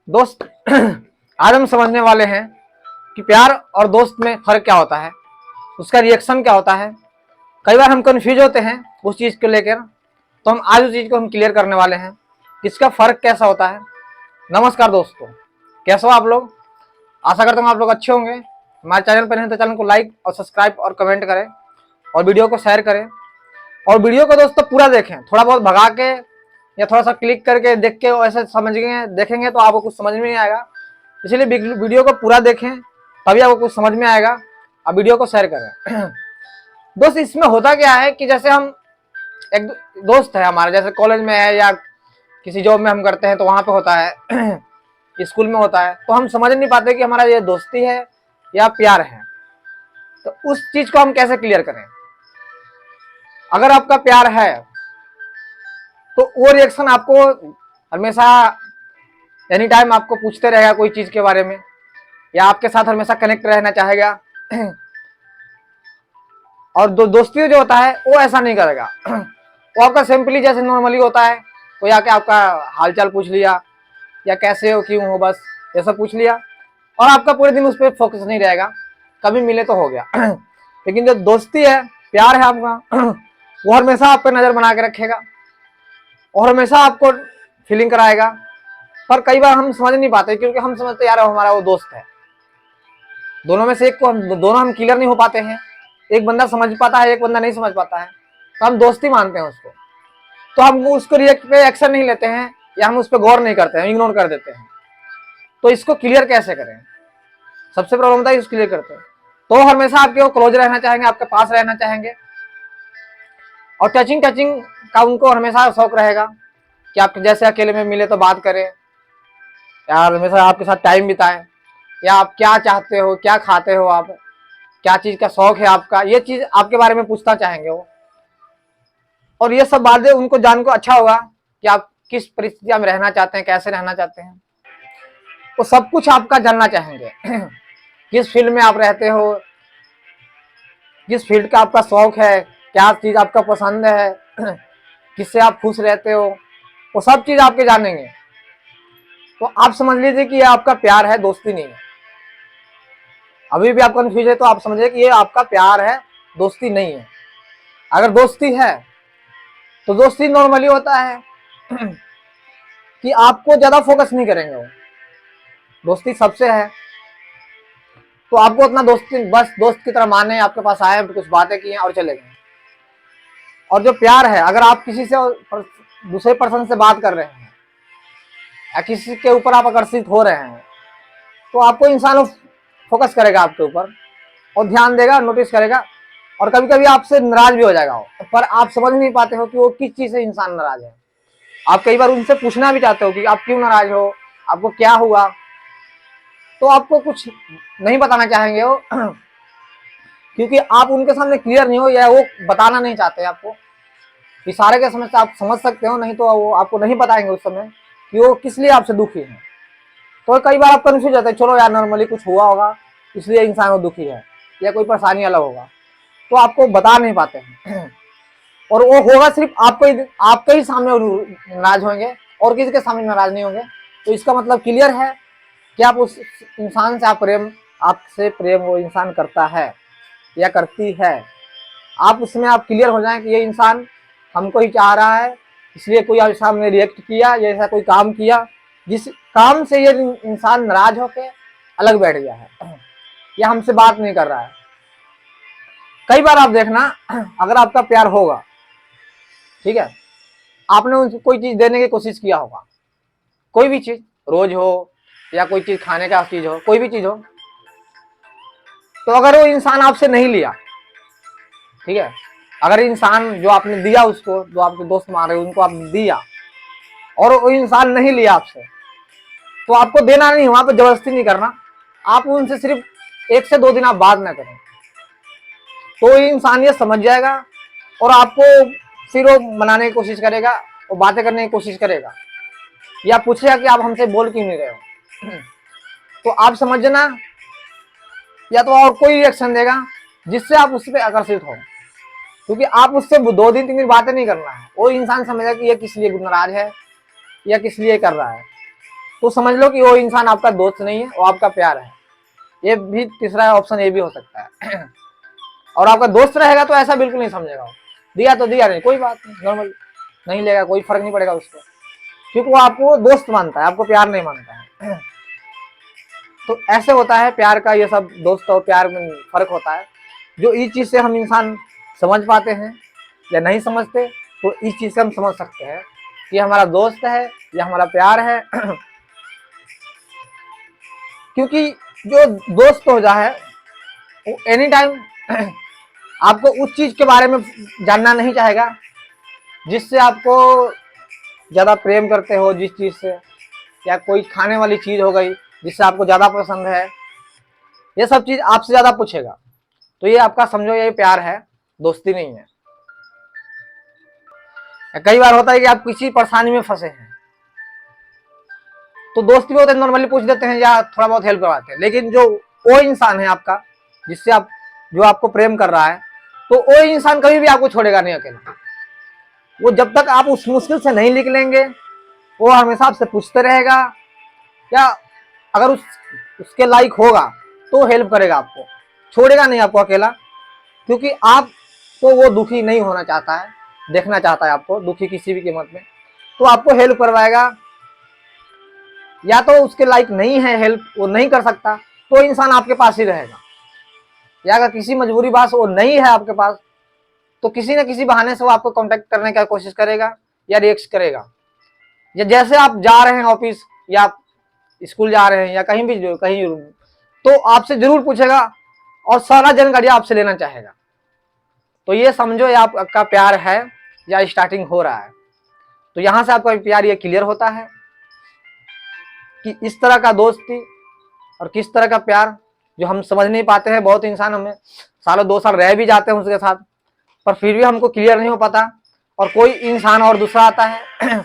दोस्त आज हम समझने वाले हैं कि प्यार और दोस्त में फर्क क्या होता है, उसका रिएक्शन क्या होता है। कई बार हम कंफ्यूज होते हैं उस चीज़ को लेकर, तो हम आज उस चीज़ को हम क्लियर करने वाले हैं कि इसका फर्क कैसा होता है। नमस्कार दोस्तों, कैसे हो आप लोग। आशा करता हूँ आप लोग अच्छे होंगे। हमारे चैनल पर हैं तो चैनल को लाइक और सब्सक्राइब और कमेंट करें और वीडियो को शेयर करें। और वीडियो को दोस्तों पूरा देखें, थोड़ा बहुत भगा के या थोड़ा सा क्लिक करके देख के ऐसे देखेंगे तो आपको कुछ समझ में नहीं आएगा। इसलिए वीडियो को पूरा देखें, तभी आपको कुछ समझ में आएगा। अब वीडियो को शेयर करें। दोस्त इसमें होता क्या है कि जैसे हम एक दोस्त है हमारा, जैसे कॉलेज में है या किसी जॉब में हम करते हैं तो वहां पे होता है, स्कूल में होता है, तो हम समझ नहीं पाते कि हमारा ये दोस्ती है या प्यार है। तो उस चीज को हम कैसे क्लियर करें। अगर आपका प्यार है तो वो रिएक्शन आपको हमेशा एनी टाइम आपको पूछते रहेगा कोई चीज के बारे में, या आपके साथ हमेशा कनेक्ट रहना चाहेगा। और दोस्ती जो होता है वो ऐसा नहीं करेगा। वो आपका सिंपली जैसे नॉर्मली होता है, कोई आके आपका हालचाल पूछ लिया या कैसे हो क्यों हो, बस ये सब पूछ लिया और आपका पूरे दिन उस पर फोकस नहीं रहेगा, कभी मिले तो हो गया। लेकिन जो दोस्ती है, प्यार है आपका, वो हमेशा आप पे नजर बना के रखेगा और हमेशा आपको फीलिंग कराएगा। पर कई बार हम समझ नहीं पाते क्योंकि हम समझते यार हमारा वो दोस्त है। दोनों में से एक को दोनों हम क्लियर नहीं हो पाते हैं। एक बंदा समझ पाता है, एक बंदा नहीं समझ पाता है, तो हम दोस्ती मानते हैं उसको। तो हम उसको रिएक्ट पे एक्शन नहीं लेते हैं या हम उस पर गौर नहीं करते हैं, इग्नोर कर देते हैं। तो इसको क्लियर कैसे करें। सबसे प्रॉब्लम होता है इसको क्लियर करते हैं तो हमेशा आपके क्लोज रहना चाहेंगे, आपके पास रहना चाहेंगे और टचिंग का उनको हमेशा शौक रहेगा कि आप जैसे अकेले में मिले तो बात करें, यार हमेशा आपके साथ टाइम बिताएं, या आप क्या चाहते हो, क्या खाते हो, आप क्या चीज का शौक है आपका, ये चीज आपके बारे में पूछना चाहेंगे वो। और ये सब बातें उनको जान को अच्छा होगा कि आप किस परिस्थिति में रहना चाहते हैं, कैसे रहना चाहते हैं, वो सब कुछ आपका जानना चाहेंगे। किस फील्ड में आप रहते हो, किस फील्ड का आपका शौक है, क्या चीज आपका पसंद है, किससे आप खुश रहते हो, वो सब चीज आपके जानेंगे। तो आप समझ लीजिए कि ये आपका प्यार है, दोस्ती नहीं है। अभी भी आप कंफ्यूज है तो आप समझिए कि ये आपका प्यार है, दोस्ती नहीं है। अगर दोस्ती है तो दोस्ती नॉर्मली होता है कि आपको ज्यादा फोकस नहीं करेंगे वो। दोस्ती सबसे है तो आपको उतना दोस्ती बस दोस्त की तरह माने, आपके पास आए, कुछ बातें की और चले गए। और जो प्यार है, अगर आप किसी से दूसरे पर्सन से बात कर रहे हैं या किसी के ऊपर आप आकर्षित हो रहे हैं, तो आपको इंसान फोकस करेगा आपके ऊपर और ध्यान देगा, नोटिस करेगा और कभी कभी आपसे नाराज भी हो जाएगा वो। पर आप समझ नहीं पाते हो कि वो किस चीज से इंसान नाराज है। आप कई बार उनसे पूछना भी चाहते हो कि आप क्यों नाराज हो, आपको क्या हुआ, तो आपको कुछ नहीं बताना चाहेंगे वो। क्योंकि आप उनके सामने क्लियर नहीं हो या वो बताना नहीं चाहते आपको। इशारे के समझ से आप समझ सकते हो, नहीं तो वो आपको नहीं बताएंगे उस समय कि वो किस लिए आपसे दुखी है। तो कई बार आप कंफ्यूज जाते हैं, चलो यार नॉर्मली कुछ हुआ होगा इसलिए इंसान वो दुखी है या कोई परेशानी अलग होगा, तो आपको बता नहीं पाते हैं। और वो होगा सिर्फ आपके ही सामने नाराज होंगे और किसी के सामने नाराज नहीं होंगे। तो इसका मतलब क्लियर है कि आप उस इंसान से आपसे प्रेम वो इंसान करता है या करती है। आप उसमें आप क्लियर हो जाएं कि ये इंसान हमको ही चाह रहा है, इसलिए कोई ऐसा हमने रिएक्ट किया या ऐसा कोई काम किया जिस काम से ये इंसान नाराज होके अलग बैठ गया है या हमसे बात नहीं कर रहा है। कई बार आप देखना, अगर आपका प्यार होगा, ठीक है, आपने उनको कोई चीज देने की कोशिश किया होगा, कोई भी चीज, रोज हो या कोई चीज खाने का चीज हो, कोई भी चीज हो, तो अगर वो इंसान आपसे नहीं लिया, ठीक है, अगर इंसान जो आपने दिया उसको, जो आपके दोस्त मान रहे उनको आपने दिया और वो इंसान नहीं लिया आपसे, तो आपको देना नहीं, वहां पर जबरदस्ती नहीं करना। आप उनसे सिर्फ 1 से 2 दिन आप बात ना करें, तो ये इंसान ये समझ जाएगा और आपको फिर वो मनाने की कोशिश करेगा, वो बातें करने की कोशिश करेगा या पूछेगा कि आप हमसे बोल क्यों नहीं रहे हो। तो आप समझना, या तो और कोई रिएक्शन देगा जिससे आप उससे आकर्षित हो, क्योंकि आप उससे 2 दिन 3 दिन बातें नहीं करना है। वो इंसान समझेगा कि ये किस लिए नाराज है या किस लिए कर रहा है। तो समझ लो कि वो इंसान आपका दोस्त नहीं है, वो आपका प्यार है। ये भी तीसरा ऑप्शन ये भी हो सकता है। और आपका दोस्त रहेगा तो ऐसा बिल्कुल नहीं समझेगा वो, दिया तो दिया नहीं, कोई बात नहीं, नॉर्मल, नहीं लेगा, कोई फर्क नहीं पड़ेगा उसको, क्योंकि वो आपको दोस्त मानता है, आपको प्यार नहीं मानता है। तो ऐसे होता है प्यार का, ये सब दोस्त और प्यार में फर्क होता है। जो इस चीज से हम इंसान समझ पाते हैं या नहीं समझते, तो इस चीज से हम समझ सकते हैं कि हमारा दोस्त है या हमारा प्यार है। क्योंकि जो दोस्त हो जाए वो एनी टाइम आपको उस चीज के बारे में जानना नहीं चाहेगा जिससे आपको ज्यादा प्रेम करते हो, जिस चीज से, या कोई खाने वाली चीज हो गई जिससे आपको ज्यादा पसंद है, ये सब चीज आपसे ज्यादा पूछेगा। तो ये आपका समझो ये प्यार है, दोस्ती नहीं है। कई बार होता है कि आप किसी परेशानी में फंसे हैं तो दोस्त भी होते हैं, नॉर्मली पूछ देते हैं या थोड़ा बहुत हेल्प करवाते हैं। लेकिन जो वो इंसान है आपका, जिससे आप, जो आपको प्रेम कर रहा है, तो वो इंसान कभी भी आपको छोड़ेगा नहीं अकेला। वो जब तक आप उस मुश्किल से नहीं निकलेंगे, वो हमेशा आपसे पूछते रहेगा, या अगर उसके लायक होगा तो हेल्प करेगा आपको, छोड़ेगा नहीं आपको अकेला। क्योंकि आप तो वो दुखी नहीं होना चाहता है, देखना चाहता है आपको दुखी किसी भी कीमत में, तो आपको हेल्प करवाएगा। या तो उसके लायक नहीं है हेल्प, वो नहीं कर सकता, तो इंसान आपके पास ही रहेगा। या अगर किसी मजबूरी बात वो नहीं है आपके पास, तो किसी न किसी बहाने से वो आपको कांटेक्ट करने का कोशिश करेगा या रिएक्ट करेगा। या जैसे आप जा रहे हैं ऑफिस या स्कूल जा रहे हैं या कहीं भी, जो कहीं, तो आपसे जरूर पूछेगा और सारा जानकारी आपसे लेना चाहेगा। तो ये समझो ये आपका प्यार है या स्टार्टिंग हो रहा है। तो यहां से आपका प्यार ये क्लियर होता है कि इस तरह का दोस्ती और किस तरह का प्यार जो हम समझ नहीं पाते हैं। बहुत इंसान हमें सालों 2 साल रह भी जाते हैं उसके साथ, पर फिर भी हमको क्लियर नहीं हो पाता, और कोई इंसान और दूसरा आता है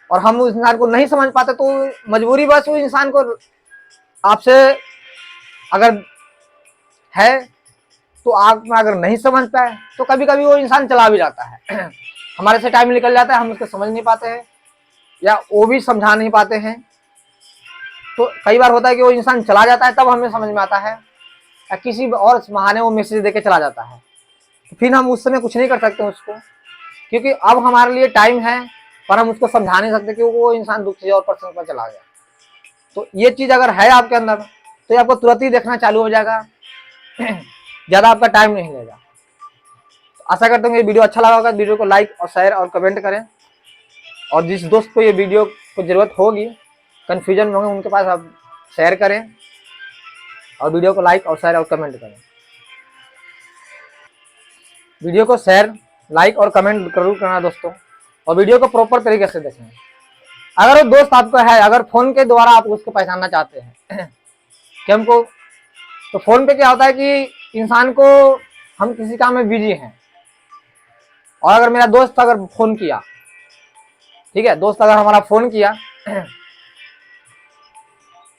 और हम उस इंसान को नहीं समझ पाते, तो मजबूरी बस वो इंसान को आपसे अगर है तो आप अगर नहीं समझ पाए तो कभी कभी वो इंसान चला भी जाता है। हमारे से टाइम निकल जाता है, हम उसको समझ नहीं पाते हैं या वो भी समझा नहीं पाते हैं। तो कई बार होता है कि वो इंसान चला जाता है, तब हमें समझ में आता है, या किसी और बहाने वो मैसेज देके चला जाता है, तो फिर हम उस समय कुछ नहीं कर सकते उसको, क्योंकि अब हमारे लिए टाइम है, पर हम उसको समझा नहीं सकते क्योंकि वो इंसान दूसरी और पर्सन पर चला गया। तो ये चीज अगर है आपके अंदर, तो ये आपको तुरंत ही देखना चालू हो जाएगा। ज्यादा आपका टाइम नहीं लगेगा। आशा करता हूँ ये वीडियो अच्छा लगा होगा। वीडियो को लाइक और शेयर और कमेंट करें, और जिस दोस्त को ये वीडियो को जरूरत होगी, कंफ्यूजन में होंगे, उनके पास आप शेयर करें, और वीडियो को लाइक और शेयर और कमेंट करें। वीडियो को शेयर, लाइक और कमेंट जरूर करना दोस्तों, और वीडियो को प्रॉपर तरीके से देखें। अगर वो दोस्त आपका है, अगर फोन के द्वारा आप उसको पहचानना चाहते हैं कि हमको, तो फोन पे क्या होता है कि इंसान को, हम किसी काम में बिजी हैं, और अगर मेरा दोस्त अगर फोन किया, ठीक है, दोस्त अगर हमारा फोन किया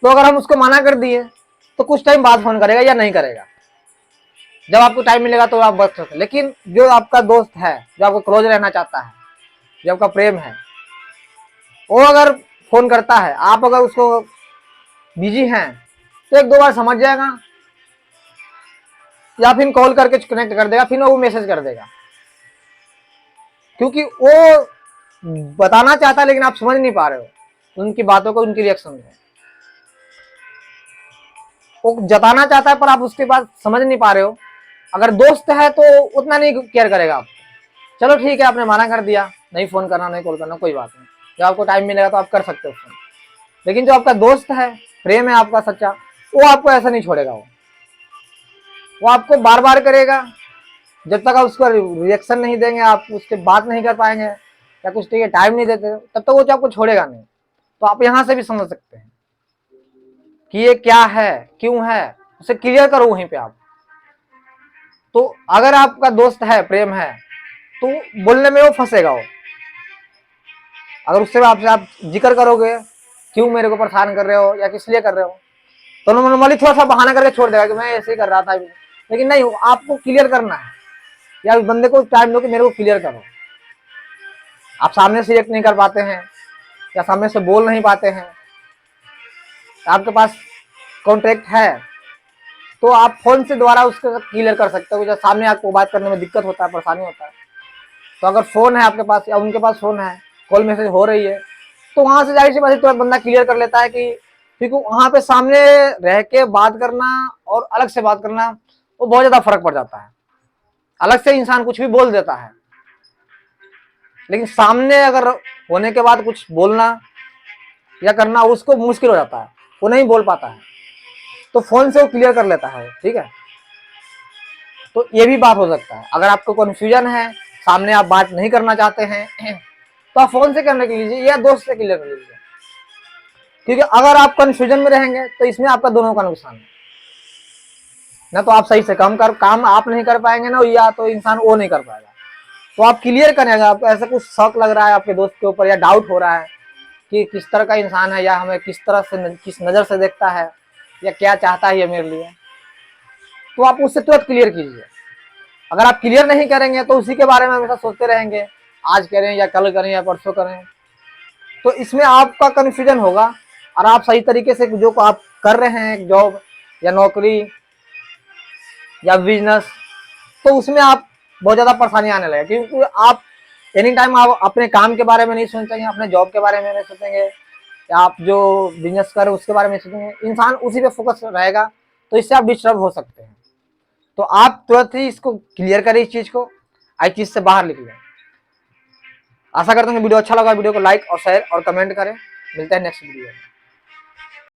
तो अगर हम उसको मना कर दिए तो कुछ टाइम बाद फोन करेगा या नहीं करेगा, जब आपको टाइम मिलेगा तो आप बात सकते। लेकिन जो आपका दोस्त है, जो आपको क्लोज रहना चाहता है, जो आपका प्रेम है, वो अगर फोन करता है, आप अगर उसको बिजी हैं, तो 1-2 बार समझ जाएगा, या फिर कॉल करके कनेक्ट कर देगा, फिर वो मैसेज कर देगा, क्योंकि वो बताना चाहता है लेकिन आप समझ नहीं पा रहे हो उनकी बातों को, उनकी रिएक्शन को। वो जताना चाहता है पर आप उसके बाद समझ नहीं पा रहे हो। अगर दोस्त है तो उतना नहीं केयर करेगा आपको, चलो ठीक है, आपने मना कर दिया, नहीं फोन करना, नहीं कॉल करना, कोई बात नहीं, जब आपको टाइम मिलेगा तो आप कर सकते हो फोन। लेकिन जो आपका दोस्त है, प्रेम है आपका सच्चा, वो आपको ऐसा नहीं छोड़ेगा। वो आपको बार बार करेगा, जब तक आप उसका रिएक्शन नहीं देंगे, आप उसके बात नहीं कर पाएंगे, या कुछ ठीक है टाइम नहीं देते, तब तक वो आपको छोड़ेगा नहीं। तो आप यहाँ से भी समझ सकते हैं कि ये क्या है, क्यों है, उसे क्लियर करो वहीं पे आप। तो अगर आपका दोस्त है, प्रेम है, तो बोलने में वो फंसेगा। वो अगर उससे आपसे आप जिक्र करोगे, क्यों मेरे को परेशान कर रहे हो या किस लिए कर रहे हो, तो नॉर्मली थोड़ा सा बहाना करके छोड़ देगा कि मैं ऐसे ही कर रहा था। लेकिन नहीं, आपको क्लियर करना है, या बंदे को टाइम दो कि मेरे को क्लियर करो। आप सामने से रिएक्ट नहीं कर पाते हैं, या सामने से बोल नहीं पाते हैं, आपके पास कॉन्ट्रैक्ट है, तो आप फोन से द्वारा उसको क्लियर कर सकते हो। जब सामने आपको बात करने में दिक्कत होता है, परेशानी होता है, तो अगर फोन है आपके पास या उनके पास फोन है, कॉल मैसेज हो रही है, तो वहां से जाहिर सी बात है तुरंत बंदा क्लियर कर लेता है कि, क्योंकि वहां पे सामने रह के बात करना और अलग से बात करना वो बहुत ज्यादा फर्क पड़ जाता है। अलग से इंसान कुछ भी बोल देता है, लेकिन सामने अगर होने के बाद कुछ बोलना या करना उसको मुश्किल हो जाता है, वो नहीं बोल पाता है, तो फोन से वो क्लियर कर लेता है। ठीक है, तो ये भी बात हो सकता है। अगर आपको कंफ्यूजन है, सामने आप बात नहीं करना चाहते हैं, तो आप फोन से करने के लीजिए या दोस्त से क्लियर कर लीजिए, क्योंकि अगर आप कंफ्यूजन में रहेंगे तो इसमें आपका दोनों का नुकसान है। ना तो आप सही से काम आप नहीं कर पाएंगे ना, या तो इंसान वो नहीं कर पाएगा। तो आप क्लियर करेंगे, आपको ऐसा कुछ शक लग रहा है आपके दोस्त के ऊपर या डाउट हो रहा है कि किस तरह का इंसान है, या हमें किस तरह से किस नजर से देखता है, या क्या चाहता है ये मेरे लिए, तो आप उससे तुरंत क्लियर कीजिए। अगर आप क्लियर नहीं करेंगे तो उसी के बारे में हमेशा सोचते रहेंगे, आज करें या कल करें या परसों करें, तो इसमें आपका कंफ्यूजन होगा। और आप सही तरीके से जो आप कर रहे हैं, जॉब या नौकरी या बिजनेस, तो उसमें आप बहुत ज्यादा परेशानी आने लगे, क्योंकि आप एनी टाइम आप अपने काम के बारे में नहीं सोचेंगे, अपने जॉब के बारे में नहीं सोचेंगे, या आप जो बिजनेस कर रहे हैं उसके बारे में सोचेंगे, इंसान उसी पे फोकस रहेगा, तो इससे आप डिस्टर्ब हो सकते हैं। तो आप तुरंत ही इसको क्लियर करें, इस चीज को, इस चीज से बाहर निकलें। आशा करता हूँ वीडियो अच्छा लगा, वीडियो को लाइक और शेयर और कमेंट करें। मिलते हैं नेक्स्ट वीडियो में।